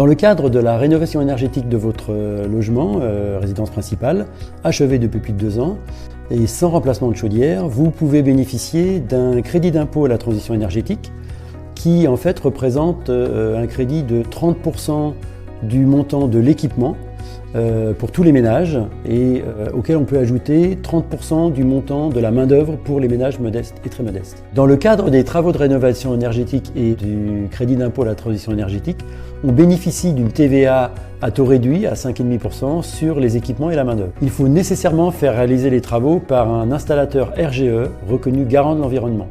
Dans le cadre de la rénovation énergétique de votre logement, résidence principale, achevé depuis plus de 2 ans, et sans remplacement de chaudière, vous pouvez bénéficier d'un crédit d'impôt à la transition énergétique qui en fait représente un crédit de 30% du montant de l'équipement pour tous les ménages et auquel on peut ajouter 30% du montant de la main-d'œuvre pour les ménages modestes et très modestes. Dans le cadre des travaux de rénovation énergétique et du crédit d'impôt à la transition énergétique, on bénéficie d'une TVA à taux réduit à 5,5% sur les équipements et la main-d'œuvre. Il faut nécessairement faire réaliser les travaux par un installateur RGE reconnu garant de l'environnement.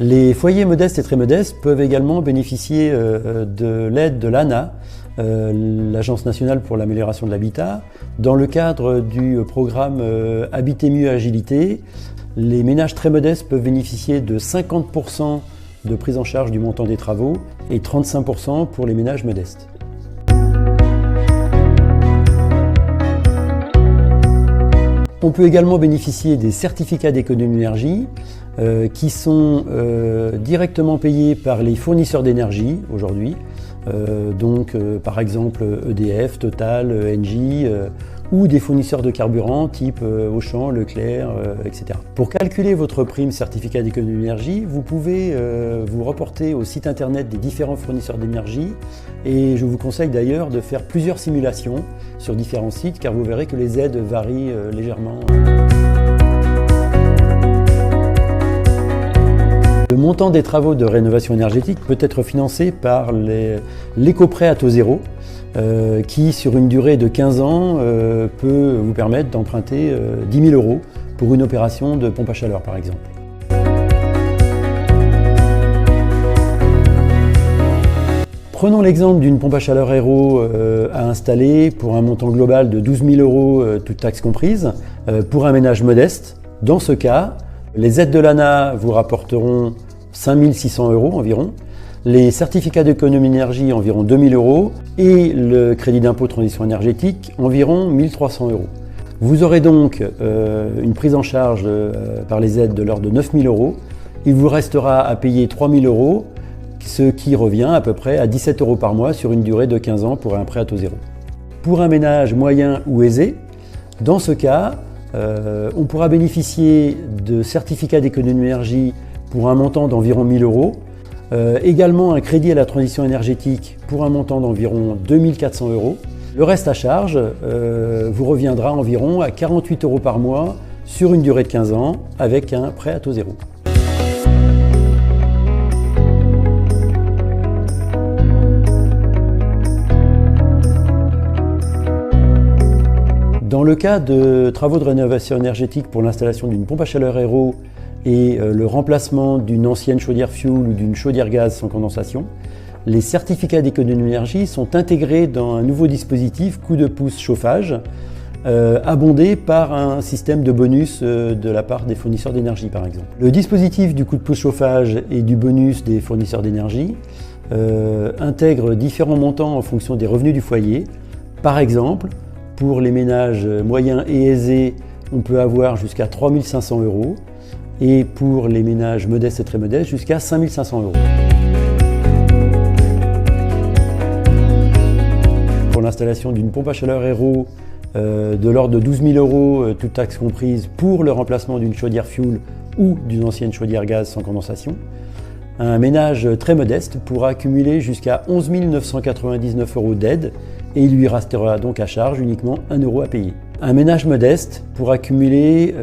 Les foyers modestes et très modestes peuvent également bénéficier de l'aide de l'ANA, l'Agence nationale pour l'amélioration de l'habitat. Dans le cadre du programme Habiter mieux agilité, les ménages très modestes peuvent bénéficier de 50% de prise en charge du montant des travaux et 35% pour les ménages modestes. On peut également bénéficier des certificats d'économie d'énergie qui sont directement payés par les fournisseurs d'énergie aujourd'hui, par exemple EDF, Total, Engie, ou des fournisseurs de carburant type Auchan, Leclerc, etc. Pour calculer votre prime certificat d'économie d'énergie, vous pouvez vous reporter au site internet des différents fournisseurs d'énergie et je vous conseille d'ailleurs de faire plusieurs simulations sur différents sites car vous verrez que les aides varient légèrement. Le montant des travaux de rénovation énergétique peut être financé par l'éco-prêt à taux zéro qui, sur une durée de 15 ans, peut vous permettre d'emprunter 10 000 € pour une opération de pompe à chaleur, par exemple. Prenons l'exemple d'une pompe à chaleur Aéro à installer pour un montant global de 12 000 €, toutes taxes comprises, pour un ménage modeste. Dans ce cas, les aides de l'ANA vous rapporteront 5 600 € environ, les certificats d'économie d'énergie environ 2 000 € et le crédit d'impôt transition énergétique environ 1 300 €. Vous aurez donc une prise en charge par les aides de l'ordre de 9 000 €. Il vous restera à payer 3 000 €, ce qui revient à peu près à 17 € par mois sur une durée de 15 ans pour un prêt à taux zéro. Pour un ménage moyen ou aisé, dans ce cas, on pourra bénéficier de certificats d'économie d'énergie pour un montant d'environ 1 000 €, également un crédit à la transition énergétique pour un montant d'environ 2 400 €. Le reste à charge vous reviendra environ à 48 € par mois sur une durée de 15 ans avec un prêt à taux zéro. Dans le cas de travaux de rénovation énergétique pour l'installation d'une pompe à chaleur Aéro et le remplacement d'une ancienne chaudière fuel ou d'une chaudière gaz sans condensation, les certificats d'économie d'énergie sont intégrés dans un nouveau dispositif coup de pouce chauffage, abondé par un système de bonus de la part des fournisseurs d'énergie par exemple. Le dispositif du coup de pouce chauffage et du bonus des fournisseurs d'énergie intègre différents montants en fonction des revenus du foyer. Par exemple, pour les ménages moyens et aisés, on peut avoir jusqu'à 3 500 € et pour les ménages modestes et très modestes, jusqu'à 5 500 €. Pour l'installation d'une pompe à chaleur Aéro de l'ordre de 12 000 €, toutes taxes comprises, pour le remplacement d'une chaudière fuel ou d'une ancienne chaudière gaz sans condensation, un ménage très modeste pourra accumuler jusqu'à 11 999 € d'aide et il lui restera donc à charge uniquement 1 € à payer. Un ménage modeste pourra cumuler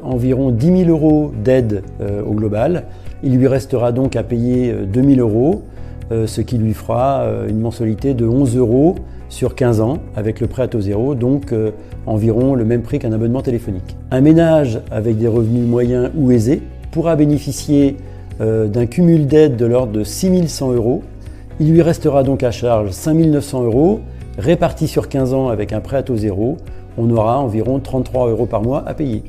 environ 10 000 € d'aide au global. Il lui restera donc à payer 2 000 €, ce qui lui fera une mensualité de 11 € sur 15 ans avec le prêt à taux zéro, donc environ le même prix qu'un abonnement téléphonique. Un ménage avec des revenus moyens ou aisés pourra bénéficier d'un cumul d'aide de l'ordre de 6 100 €. Il lui restera donc à charge 5 900 € répartis sur 15 ans avec un prêt à taux zéro. On aura environ 33 € par mois à payer.